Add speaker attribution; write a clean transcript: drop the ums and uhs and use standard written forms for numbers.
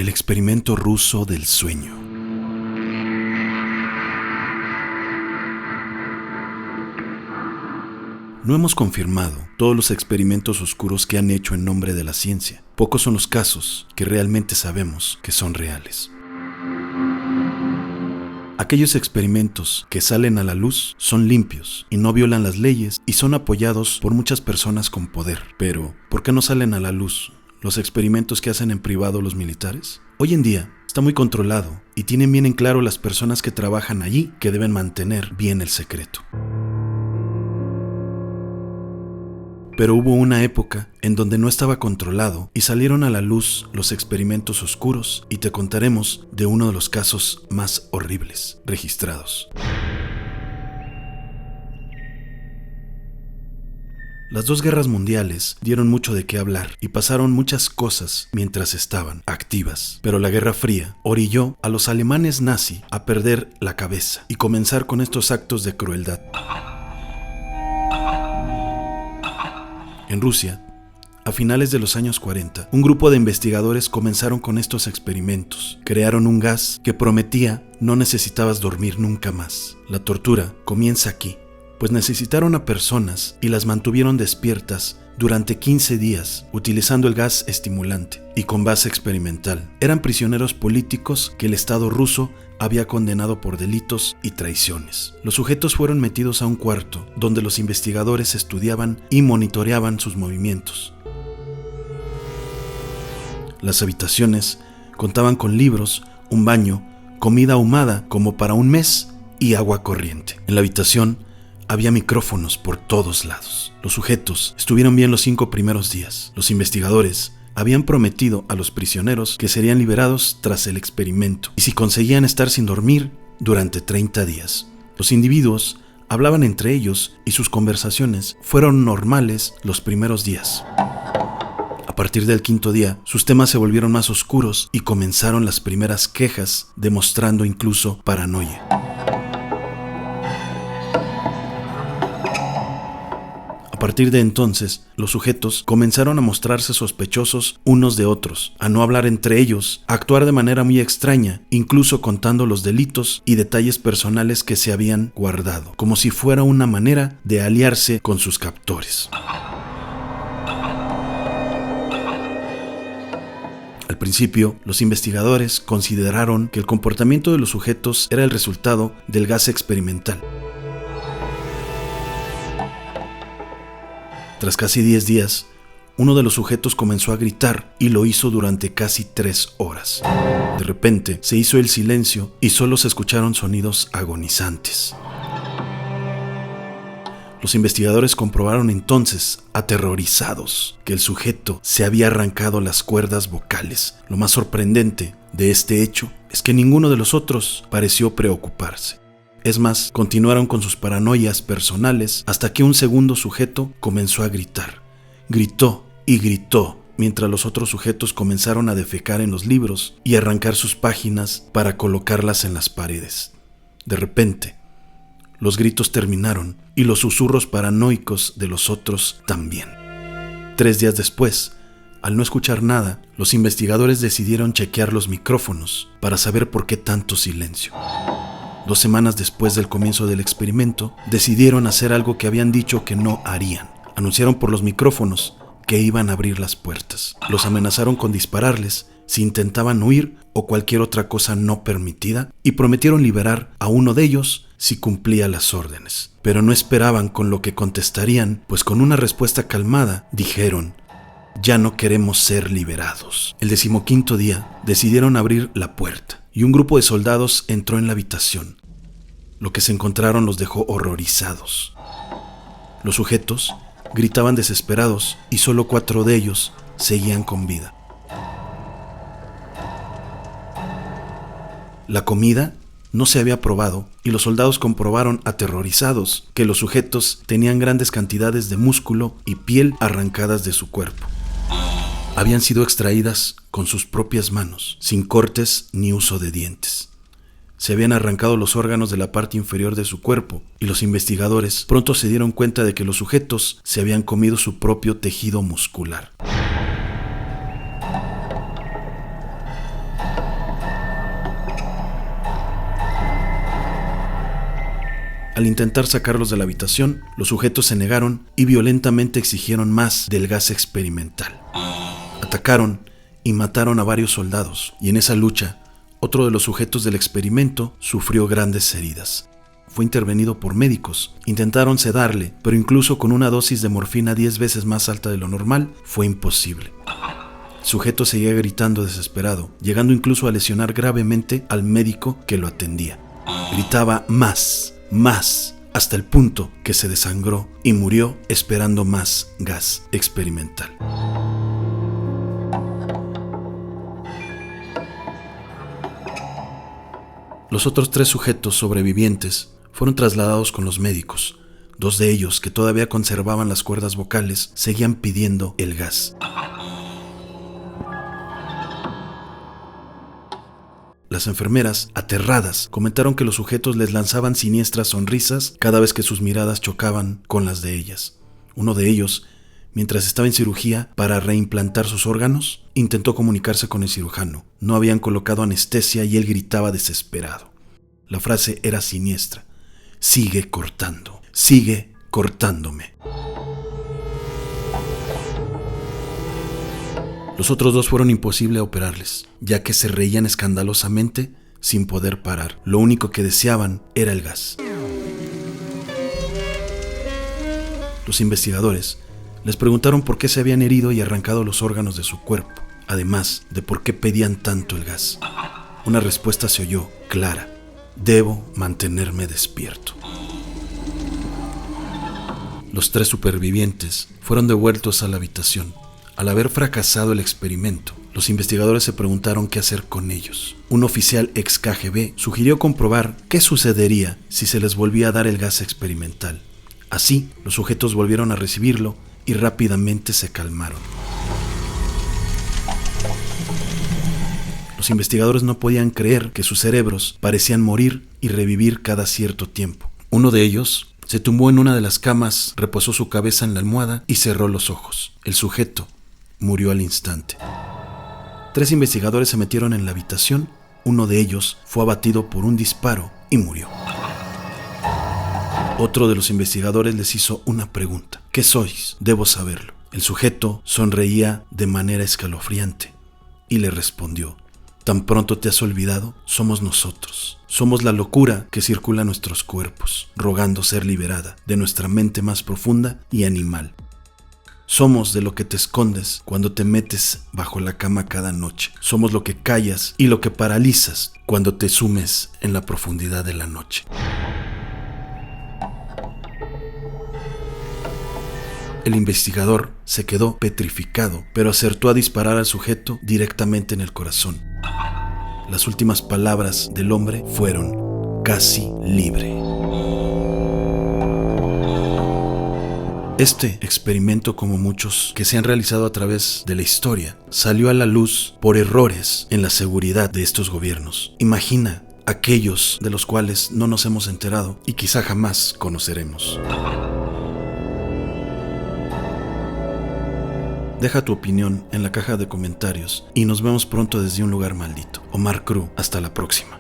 Speaker 1: El experimento ruso del sueño. No hemos confirmado todos los experimentos oscuros que han hecho en nombre de la ciencia. Pocos son los casos que realmente sabemos que son reales. Aquellos experimentos que salen a la luz son limpios y no violan las leyes y son apoyados por muchas personas con poder. Pero, ¿por qué no salen a la luz los experimentos que hacen en privado los militares? Hoy en día está muy controlado y tienen bien en claro las personas que trabajan allí que deben mantener bien el secreto. Pero hubo una época en donde no estaba controlado y salieron a la luz los experimentos oscuros y te contaremos de uno de los casos más horribles registrados. Las dos guerras mundiales dieron mucho de qué hablar y pasaron muchas cosas mientras estaban activas, pero la Guerra Fría orilló a los alemanes nazi a perder la cabeza y comenzar con estos actos de crueldad. En Rusia, a finales de los años 40, un grupo de investigadores comenzaron con estos experimentos. Crearon un gas que prometía no necesitabas dormir nunca más. La tortura comienza aquí, pues necesitaron a personas y las mantuvieron despiertas durante 15 días utilizando el gas estimulante y con base experimental. Eran prisioneros políticos que el Estado ruso había condenado por delitos y traiciones. Los sujetos fueron metidos a un cuarto donde los investigadores estudiaban y monitoreaban sus movimientos. Las habitaciones contaban con libros, un baño, comida ahumada como para un mes y agua corriente. En la habitación había micrófonos por todos lados. Los sujetos estuvieron bien los 5 primeros días. Los investigadores habían prometido a los prisioneros que serían liberados tras el experimento y si conseguían estar sin dormir durante 30 días. Los individuos hablaban entre ellos y sus conversaciones fueron normales los primeros días. A partir del 5.º día, sus temas se volvieron más oscuros y comenzaron las primeras quejas, demostrando incluso paranoia. A partir de entonces, los sujetos comenzaron a mostrarse sospechosos unos de otros, a no hablar entre ellos, a actuar de manera muy extraña, incluso contando los delitos y detalles personales que se habían guardado, como si fuera una manera de aliarse con sus captores. Al principio, los investigadores consideraron que el comportamiento de los sujetos era el resultado del gas experimental. Tras casi 10 días, uno de los sujetos comenzó a gritar y lo hizo durante casi 3 horas. De repente, se hizo el silencio y solo se escucharon sonidos agonizantes. Los investigadores comprobaron entonces, aterrorizados, que el sujeto se había arrancado las cuerdas vocales. Lo más sorprendente de este hecho es que ninguno de los otros pareció preocuparse. Es más, continuaron con sus paranoias personales hasta que un segundo sujeto comenzó a gritar. Gritó y gritó, mientras los otros sujetos comenzaron a defecar en los libros y arrancar sus páginas para colocarlas en las paredes. De repente, los gritos terminaron y los susurros paranoicos de los otros también. 3 días después, al no escuchar nada, los investigadores decidieron chequear los micrófonos para saber por qué tanto silencio. 2 semanas después del comienzo del experimento, decidieron hacer algo que habían dicho que no harían. Anunciaron por los micrófonos que iban a abrir las puertas. Los amenazaron con dispararles si intentaban huir o cualquier otra cosa no permitida y prometieron liberar a uno de ellos si cumplía las órdenes. Pero no esperaban con lo que contestarían, pues con una respuesta calmada dijeron: «Ya no queremos ser liberados». El 15.º día decidieron abrir la puerta y un grupo de soldados entró en la habitación. Lo que se encontraron los dejó horrorizados. Los sujetos gritaban desesperados y solo 4 de ellos seguían con vida. La comida no se había probado y los soldados comprobaron aterrorizados que los sujetos tenían grandes cantidades de músculo y piel arrancadas de su cuerpo. Habían sido extraídas con sus propias manos, sin cortes ni uso de dientes. Se habían arrancado los órganos de la parte inferior de su cuerpo y los investigadores pronto se dieron cuenta de que los sujetos se habían comido su propio tejido muscular. Al intentar sacarlos de la habitación, los sujetos se negaron y violentamente exigieron más del gas experimental. Atacaron y mataron a varios soldados, y en esa lucha, otro de los sujetos del experimento sufrió grandes heridas. Fue intervenido por médicos. Intentaron sedarle, pero incluso con una dosis de morfina 10 veces más alta de lo normal, fue imposible. El sujeto seguía gritando desesperado, llegando incluso a lesionar gravemente al médico que lo atendía. Gritaba más, hasta el punto que se desangró y murió esperando más gas experimental. Los otros 3 sujetos sobrevivientes fueron trasladados con los médicos. 2 de ellos, que todavía conservaban las cuerdas vocales, seguían pidiendo el gas. Las enfermeras, aterradas, comentaron que los sujetos les lanzaban siniestras sonrisas cada vez que sus miradas chocaban con las de ellas. Uno de ellos, mientras estaba en cirugía para reimplantar sus órganos, intentó comunicarse con el cirujano. No habían colocado anestesia y él gritaba desesperado. La frase era siniestra: sigue cortándome. Los otros 2 fueron imposible operarles, ya que se reían escandalosamente sin poder parar. Lo único que deseaban era el gas. Los investigadores les preguntaron por qué se habían herido y arrancado los órganos de su cuerpo, además de por qué pedían tanto el gas. Una respuesta se oyó clara: debo mantenerme despierto. Los 3 supervivientes fueron devueltos a la habitación. Al haber fracasado el experimento, los investigadores se preguntaron qué hacer con ellos. Un oficial ex KGB sugirió comprobar qué sucedería si se les volvía a dar el gas experimental. Así, los sujetos volvieron a recibirlo y rápidamente se calmaron. Los investigadores no podían creer que sus cerebros parecían morir y revivir cada cierto tiempo. Uno de ellos se tumbó en una de las camas, reposó su cabeza en la almohada y cerró los ojos. El sujeto murió al instante. 3 investigadores se metieron en la habitación. Uno de ellos fue abatido por un disparo y murió. Otro de los investigadores les hizo una pregunta: ¿qué sois? Debo saberlo. El sujeto sonreía de manera escalofriante y le respondió: tan pronto te has olvidado, somos nosotros. Somos la locura que circula en nuestros cuerpos, rogando ser liberada de nuestra mente más profunda y animal. Somos de lo que te escondes cuando te metes bajo la cama cada noche. Somos lo que callas y lo que paralizas cuando te sumes en la profundidad de la noche. El investigador se quedó petrificado, pero acertó a disparar al sujeto directamente en el corazón. Las últimas palabras del hombre fueron: casi libre. Este experimento, como muchos que se han realizado a través de la historia, salió a la luz por errores en la seguridad de estos gobiernos. Imagina aquellos de los cuales no nos hemos enterado y quizá jamás conoceremos. Deja tu opinión en la caja de comentarios y nos vemos pronto desde un lugar maldito. Omar Cruz, hasta la próxima.